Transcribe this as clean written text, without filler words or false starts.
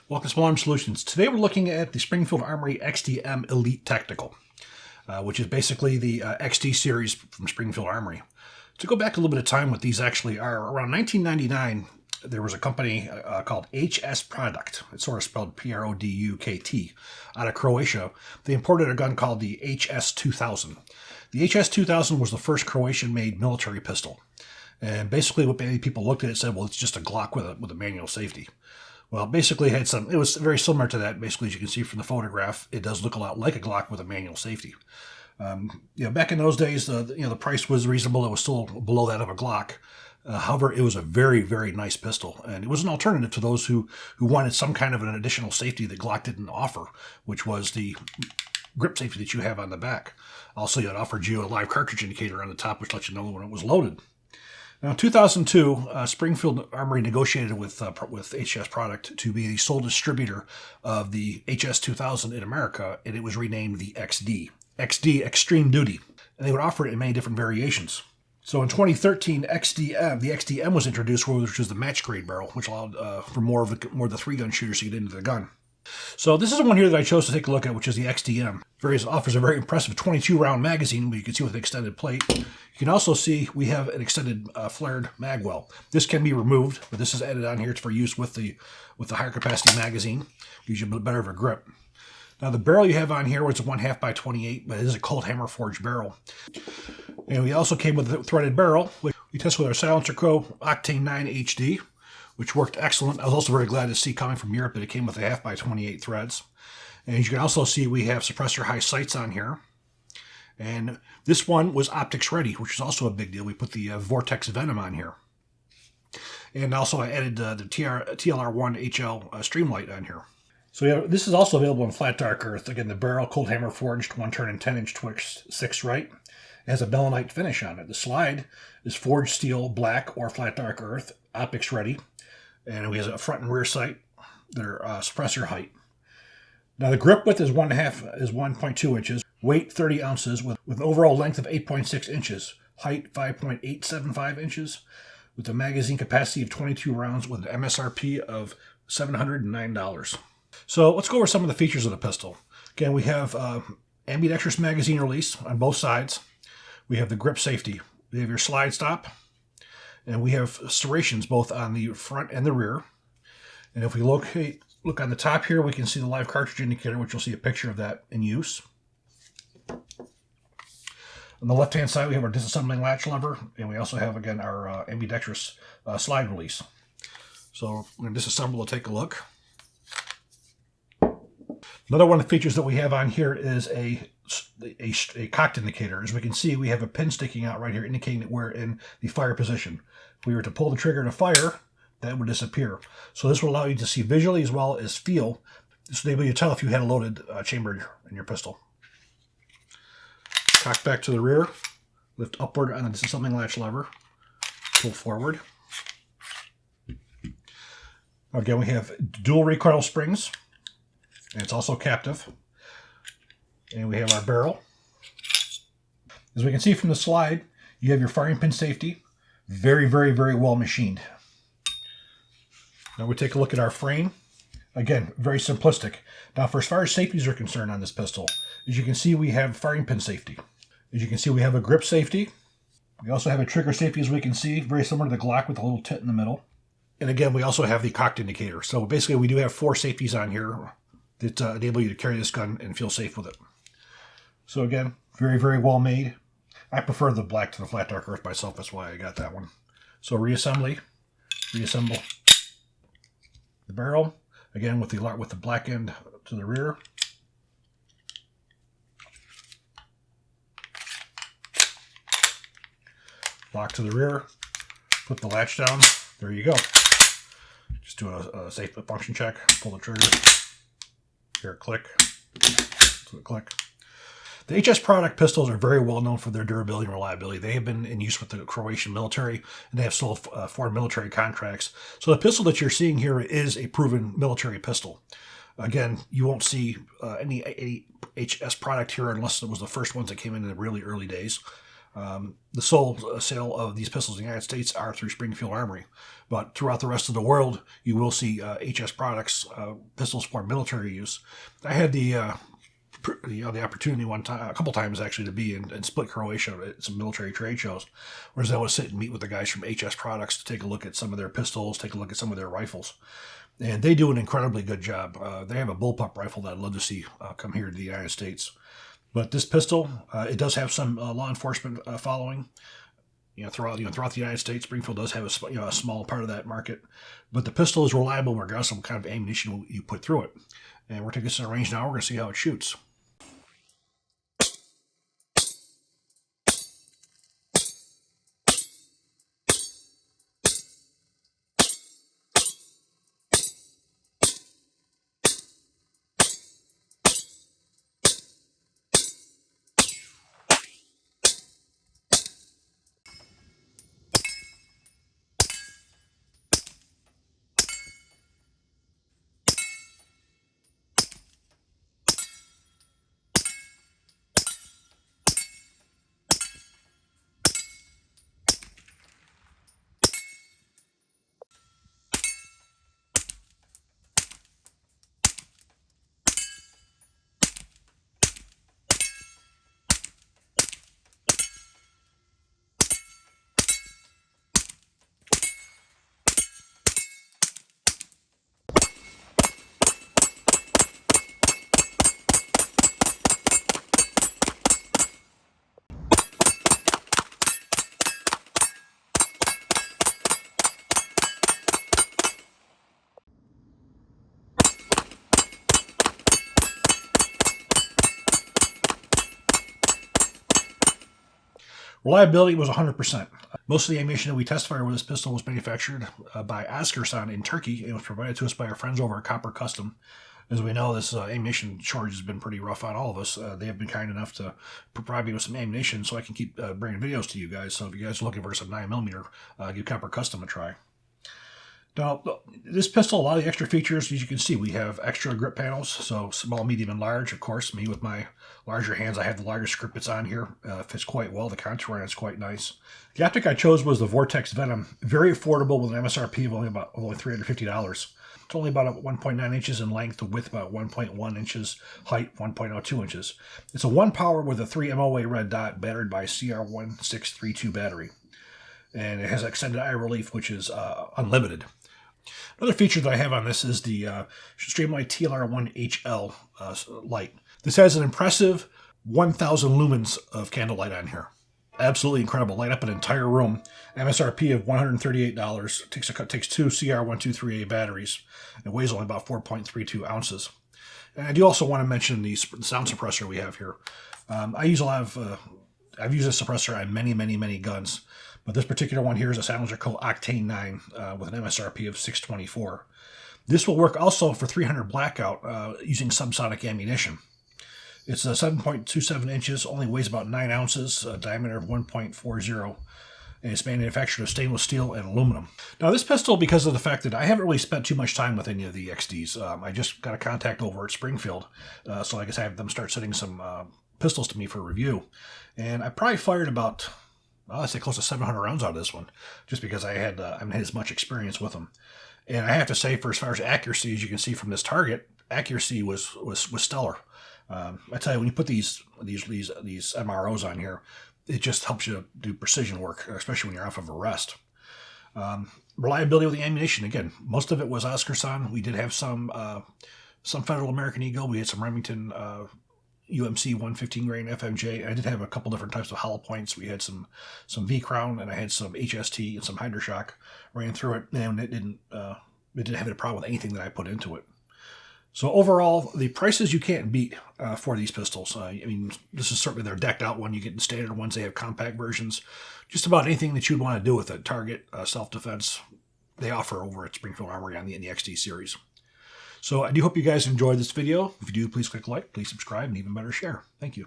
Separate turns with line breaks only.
Welcome to Small Arms Solutions. Today we're looking at the Springfield Armory XDM Elite Tactical, which is basically the XD series from Springfield Armory. To go back a little bit of time, what these actually are, around 1999, there was a company called HS Product. It's sort of spelled Produkt, out of Croatia. They imported a gun called the HS-2000. The HS-2000 was the first Croatian-made military pistol. And basically what many people looked at it and said, well, it's just a Glock with a manual safety. Well, basically it was very similar to that. Basically, as you can see from the photograph, it does look a lot like a Glock with a manual safety. Back in those days, the price was reasonable. It was still below that of a Glock. However, it was a very, very nice pistol, and it was an alternative to those who wanted some kind of an additional safety that Glock didn't offer, which was the grip safety that you have on the back. Also, it offered you a live cartridge indicator on the top, which lets you know when it was loaded. Now, in 2002, Springfield Armory negotiated with HS Product to be the sole distributor of the HS-2000 in America, and it was renamed the XD. XD, Extreme Duty. And they would offer it in many different variations. So in 2013, the XDM was introduced, which was the match grade barrel, which allowed for more of the three-gun shooters to get into the gun. So this is the one here that I chose to take a look at, which is the XDM. Offers a very impressive 22-round magazine, where you can see with an extended plate. You can also see we have an extended flared mag well. This can be removed, but this is added on here for use with the higher capacity magazine. Gives you a bit better of a grip. Now the barrel you have on here was a 1/2 by 28, but it is a cold hammer forged barrel. And we also came with a threaded barrel, which we tested with our Silencer Co. Octane 9 HD, which worked excellent. I was also very glad to see coming from Europe that it came with a 1/2 by 28 threads. And as you can also see, we have suppressor high sights on here. And this one was optics ready, which is also a big deal. We put the Vortex Venom on here. And also I added the TLR1 HL Streamlight on here. So this is also available in flat dark earth. Again, the barrel, cold hammer forged, 1 turn and 10-inch Twix 6 right. It has a melanite finish on it. The slide is forged steel, black, or flat dark earth, optics ready. And we have a front and rear sight that are suppressor height. Now the grip width is 1.2 inches, weight 30 ounces, with an overall length of 8.6 inches, height 5.875 inches, with a magazine capacity of 22 rounds with an MSRP of $709. So let's go over some of the features of the pistol. Again, we have ambidextrous magazine release on both sides. We have the grip safety. We have your slide stop. And we have serrations both on the front and the rear. And if we look on the top here, we can see the live cartridge indicator, which you'll see a picture of that in use. On the left-hand side, we have our disassembling latch lever, and we also have, again, our ambidextrous slide release. So we're going to disassemble and take a look. Another one of the features that we have on here is a cocked indicator. As we can see, we have a pin sticking out right here indicating that we're in the fire position. If we were to pull the trigger to fire, that would disappear. So this will allow you to see visually as well as feel. This will enable you to tell if you had a loaded chamber in your pistol. Cock back to the rear, lift upward on the disassembling latch lever, pull forward. Again, we have dual recoil springs, and it's also captive. And we have our barrel. As we can see from the slide, you have your firing pin safety. Very, very, very well machined. Now we take a look at our frame. Again, very simplistic. Now for as far as safeties are concerned on this pistol, as you can see, we have firing pin safety. As you can see, we have a grip safety. We also have a trigger safety, as we can see, very similar to the Glock with a little tit in the middle. And again, we also have the cocked indicator. So basically, we do have 4 safeties on here that enable you to carry this gun and feel safe with it. So again, very, very well made. I prefer the black to the flat dark earth myself. That's why I got that one. So reassemble the barrel. Again, with the black end to the rear. Lock to the rear. Put the latch down. There you go. Just do a safe function check. Pull the trigger. Hear a click. To a click. The HS Product pistols are very well known for their durability and reliability. They have been in use with the Croatian military, and they have sold foreign military contracts. So the pistol that you're seeing here is a proven military pistol. Again, you won't see any HS Product here unless it was the first ones that came in the really early days. The sole sale of these pistols in the United States are through Springfield Armory, but throughout the rest of the world, you will see HS products, pistols for military use. I had the opportunity one time, a couple times actually, to be in Split, Croatia at some military trade shows, where I would sit and meet with the guys from HS Products to take a look at some of their pistols, take a look at some of their rifles. And they do an incredibly good job. They have a bullpup rifle that I'd love to see come here to the United States. But this pistol, it does have some law enforcement following. Throughout the United States, Springfield does have a small part of that market. But the pistol is reliable regardless of what kind of ammunition you put through it. And we're taking this in a range now. We're going to see how it shoots. Reliability was 100%. Most of the ammunition that we testified with this pistol was manufactured by Askersan in Turkey and was provided to us by our friends over at Copper Custom. As we know, this ammunition shortage has been pretty rough on all of us. They have been kind enough to provide me with some ammunition so I can keep bringing videos to you guys. So if you guys are looking for some 9mm, give Copper Custom a try. Now, this pistol, a lot of the extra features, as you can see, we have extra grip panels, so small, medium, and large. Of course, me with my larger hands, I have the largest grip that's on here. Fits quite well. The contour on it's quite nice. The optic I chose was the Vortex Venom. Very affordable with an MSRP of only $350. It's only about 1.9 inches in length, the width about 1.1 inches, height 1.02 inches. It's a 1-power with a 3 MOA red dot, battered by CR1632 battery. And it has extended eye relief, which is unlimited. Another feature that I have on this is the Streamlight TLR1HL light. This has an impressive 1,000 lumens of candlelight on here. Absolutely incredible. Light up an entire room. MSRP of $138. Takes two CR1238 batteries. It weighs only about 4.32 ounces. And I do also want to mention the sound suppressor we have here. I've used this suppressor on many guns. But this particular one here is a silencer called Octane 9 with an MSRP of $624. This will work also for 300 blackout using subsonic ammunition. It's 7.27 inches, only weighs about 9 ounces, a diameter of 1.40, and it's manufactured of stainless steel and aluminum. Now this pistol, because of the fact that I haven't really spent too much time with any of the XDs, I just got a contact over at Springfield, so I guess I have them start sending some pistols to me for review. And I probably fired about, I'd say close to 700 rounds out of this one, just because I haven't had as much experience with them. And I have to say, for as far as accuracy, as you can see from this target, accuracy was stellar. I tell you, when you put these MROs on here, it just helps you do precision work, especially when you're off of a rest. Reliability with the ammunition, again, most of it was Askersan. We did have some Federal American Eagle. We had some Remington UMC 115 grain FMJ. I did have a couple different types of hollow points. We had some V Crown, and I had some HST and some Hydroshock. Ran through it, and it didn't have any problem with anything that I put into it. So overall, the prices you can't beat for these pistols. I mean, this is certainly their decked out one. You get the standard ones. They have compact versions. Just about anything that you'd want to do with it. Target, self-defense, they offer over at Springfield Armory in the XD series. So I do hope you guys enjoyed this video. If you do, please click like, please subscribe, and even better, share. Thank you.